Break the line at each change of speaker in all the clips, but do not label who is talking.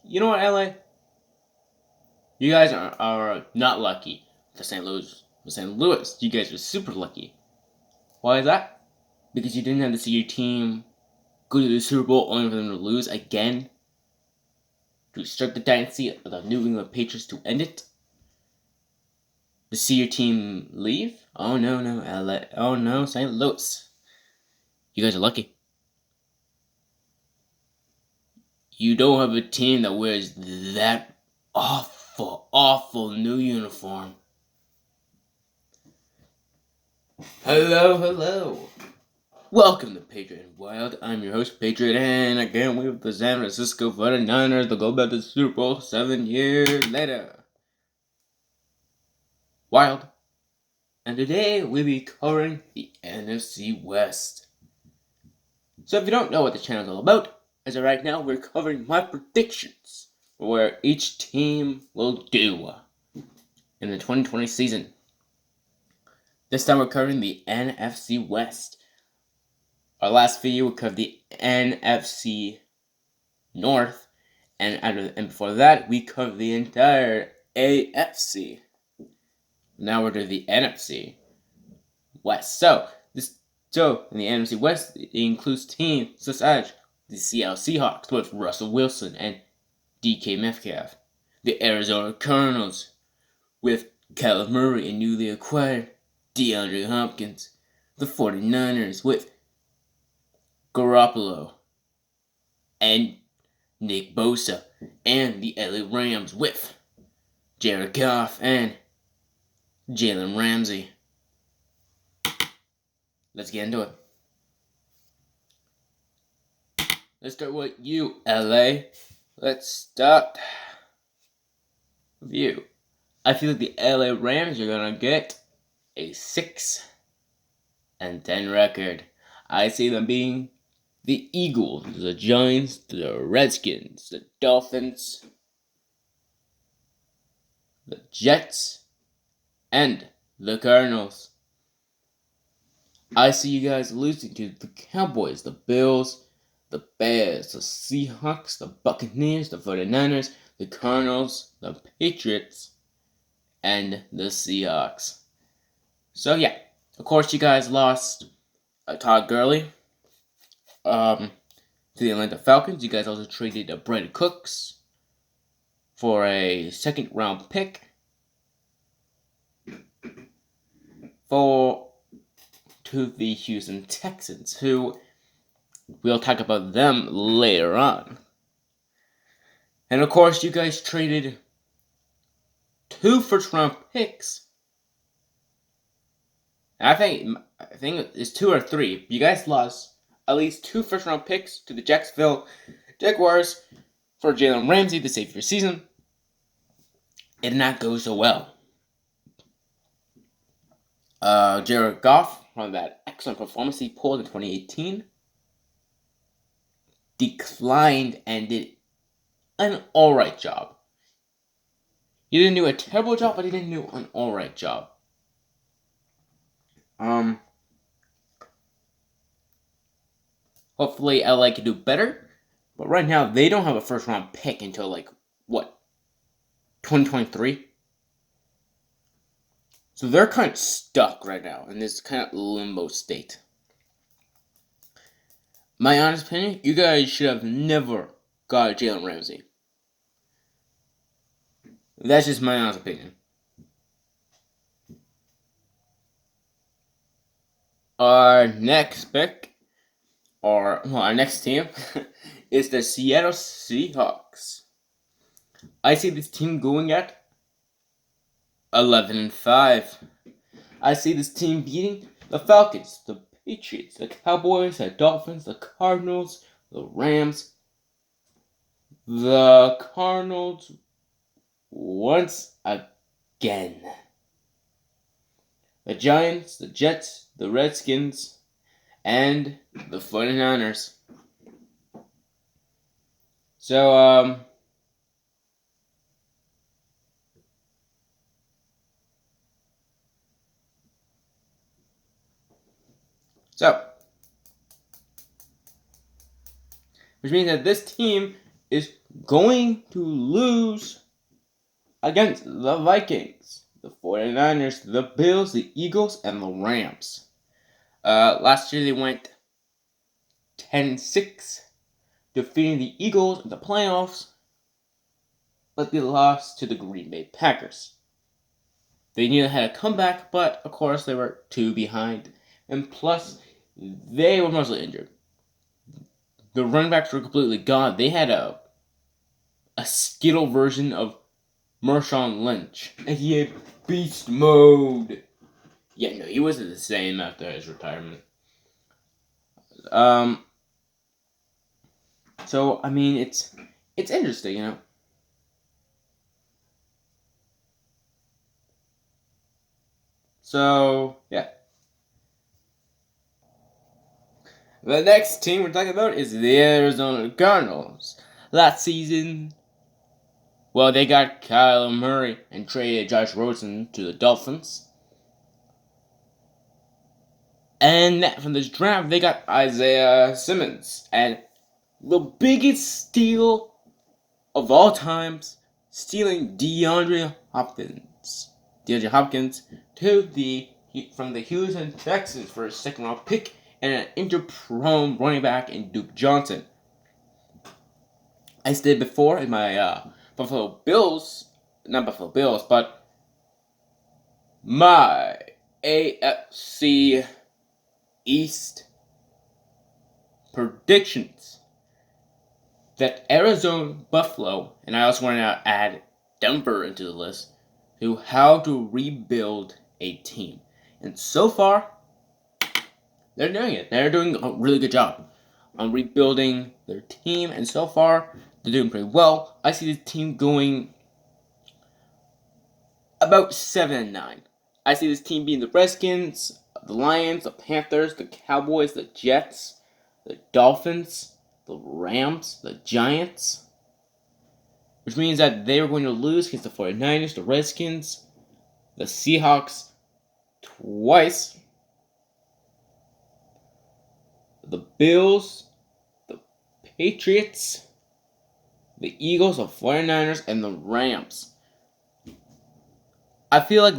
You know what, LA? You guys are not lucky. The St. Louis, you guys are super lucky. Why is that? Because you didn't have to see your team go to the Super Bowl only for them to lose again, to start the dynasty of the New England Patriots to end it. To see your team leave? Oh no, LA. Oh no, St. Louis. You guys are lucky. You don't have a team that wears that awful new uniform. Hello. Welcome to Patriot and Wild. I'm your host, Patriot, and again we have the San Francisco 49ers to go back to the Super Bowl 7 years later. Wild. And today we'll be covering the NFC West. So if you don't know what the channel is all about, as of right now we're covering my predictions for where each team will do in the 2020 season. This time we're covering the NFC West. Our last video we covered the NFC North, and before that we covered the entire AFC. Now we're doing the NFC West. So in the NFC West, it includes teams such as the Seattle Seahawks with Russell Wilson and DK Metcalf, the Arizona Cardinals with Kyler Murray and newly acquired DeAndre Hopkins, the 49ers with Garoppolo and Nick Bosa, and the LA Rams with Jared Goff and Jalen Ramsey. Let's get into it. Let's start with you, LA. Let's start with you. I feel like the LA Rams are gonna get a 6-10 record. I see them being the Eagles, the Giants, the Redskins, the Dolphins, the Jets, and the Cardinals. I see you guys losing to the Cowboys, the Bills, the Bears, the Seahawks, the Buccaneers, the 49ers, the Cardinals, the Patriots, and the Seahawks. So yeah, of course you guys lost Todd Gurley to the Atlanta Falcons. You guys also traded Brandon Cooks for a second round pick to the Houston Texans, who we'll talk about them later on. And of course, you guys traded 2 first-round picks. I think it's 2 or 3. You guys lost at least 2 first-round picks to the Jacksonville Jaguars for Jalen Ramsey to save your season. It did not go so well. Jared Goff, from that excellent performance he pulled in 2018, declined and did an alright job. He didn't do a terrible job, but he didn't do an alright job. Hopefully LA can do better, but right now they don't have a first round pick until 2023. So they're kind of stuck right now in this kind of limbo state. My honest opinion, you guys should have never got Jalen Ramsey. That's just my honest opinion. Our next pick, our next team, is the Seattle Seahawks. I see this team going at 11-5. I see this team beating the Falcons, the Patriots, the Cowboys, the Dolphins, the Cardinals, the Rams, the Cardinals once again, the Giants, the Jets, the Redskins, and the 49ers. So, which means that this team is going to lose against the Vikings, the 49ers, the Bills, the Eagles, and the Rams. Last year they went 10-6, defeating the Eagles in the playoffs, but they lost to the Green Bay Packers. They nearly had a comeback, but of course they were 2 behind, and plus they were mostly injured. The running backs were completely gone. They had a Skittle version of Marshawn Lynch, and he had beast mode. Yeah, no, he wasn't the same after his retirement. So I mean, it's interesting, you know. So yeah, the next team we're talking about is the Arizona Cardinals. Last season, well, they got Kyler Murray and traded Josh Rosen to the Dolphins. And from this draft, they got Isaiah Simmons. And the biggest steal of all times, stealing DeAndre Hopkins from the Houston Texans for a second-round pick and an injury-prone running back in Duke Johnson. I stated before in my not Buffalo Bills, but my AFC East predictions that Arizona, Buffalo, and I also want to add Denver into the list, to how to rebuild a team. And so far, they're doing it. They're doing a really good job on rebuilding their team, and so far, they're doing pretty well. I see this team going about 7-9. I see this team being the Redskins, the Lions, the Panthers, the Cowboys, the Jets, the Dolphins, the Rams, the Giants, which means that they are going to lose against the 49ers, the Redskins, the Seahawks twice, the Bills, the Patriots, the Eagles, the 49ers, and the Rams. I feel like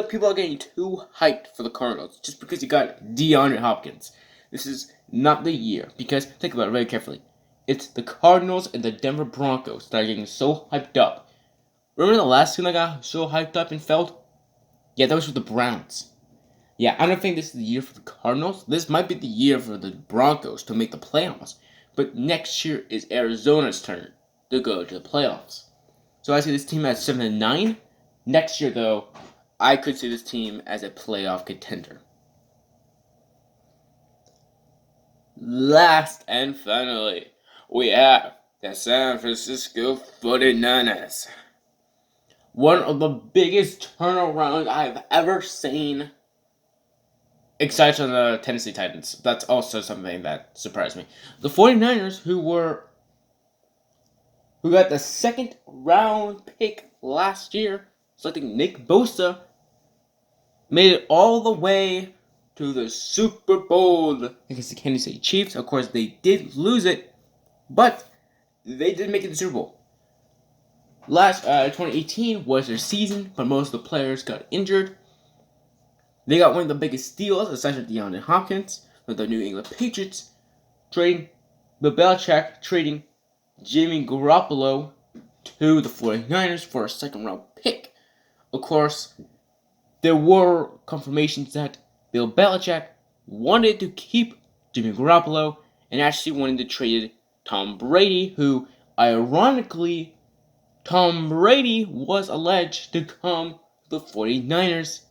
people are getting too hyped for the Cardinals just because you got DeAndre Hopkins. This is not the year, because think about it very carefully. It's the Cardinals and the Denver Broncos that are getting so hyped up. Remember the last team that got so hyped up and felt? Yeah, that was with the Browns. Yeah, I don't think this is the year for the Cardinals. This might be the year for the Broncos to make the playoffs. But next year is Arizona's turn to go to the playoffs. So I see this team at 7-9. Next year, though, I could see this team as a playoff contender. Last and finally, we have the San Francisco 49ers. One of the biggest turnarounds I've ever seen, except for the Tennessee Titans. That's also something that surprised me. The 49ers, who got the second round pick last year, selecting Nick Bosa, made it all the way to the Super Bowl against the Kansas City Chiefs. Of course, they did lose it, but they did make it to the Super Bowl. 2018 was their season, but most of the players got injured. They got one of the biggest steals, aside from DeAndre Hopkins, with the New England Patriots, trading Bill Belichick, trading Jimmy Garoppolo to the 49ers for a second-round pick. Of course, there were confirmations that Bill Belichick wanted to keep Jimmy Garoppolo and actually wanted to trade Tom Brady, who, ironically, Tom Brady was alleged to come to the 49ers,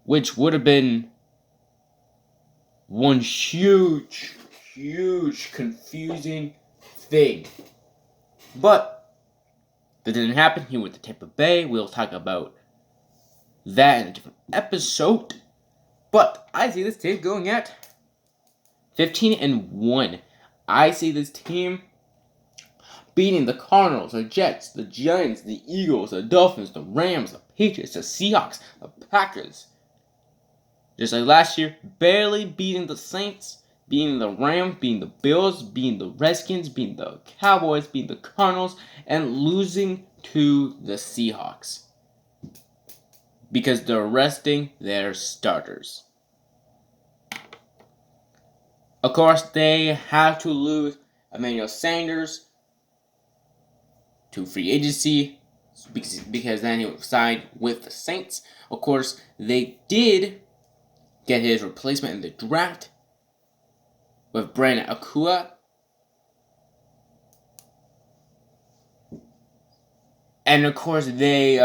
which would have been one huge confusing thing. But that didn't happen. He went to Tampa Bay. We'll talk about that in a different episode. But I see this team going at 15-1. I see this team beating the Cardinals, the Jets, the Giants, the Eagles, the Dolphins, the Rams, the Patriots, the Seahawks, the Packers. Just like last year, barely beating the Saints, being the Rams, being the Bills, being the Redskins, being the Cowboys, being the Cardinals, and losing to the Seahawks. Because they're resting their starters. Of course, they have to lose Emmanuel Sanders to free agency because then he would sign with the Saints. Of course, they did get his replacement in the draft with Brandon Akua. And of course, they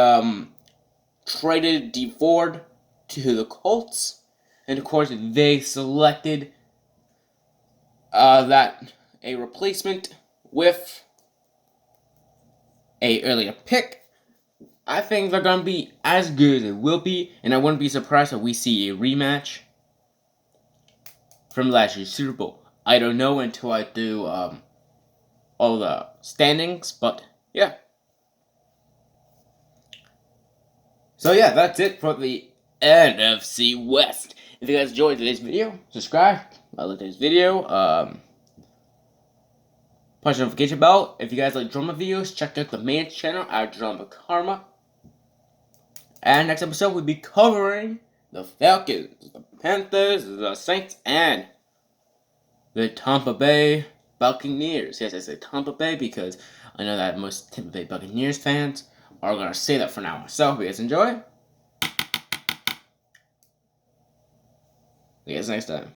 traded D Ford to the Colts. And of course, they selected a replacement with a earlier pick. I think they're going to be as good as it will be, and I wouldn't be surprised if we see a rematch from last year's Super Bowl. I don't know until I do all the standings, but yeah. So yeah, that's it for the NFC West. If you guys enjoyed today's video, subscribe, like today's video, punch the notification bell. If you guys like drama videos, check out the main channel at Drama Karma. And next episode, we'll be covering the Falcons, the Panthers, the Saints, and the Tampa Bay Buccaneers. Yes, I say Tampa Bay because I know that most Tampa Bay Buccaneers fans are going to say that for now. So, if you guys enjoy, see you guys next time.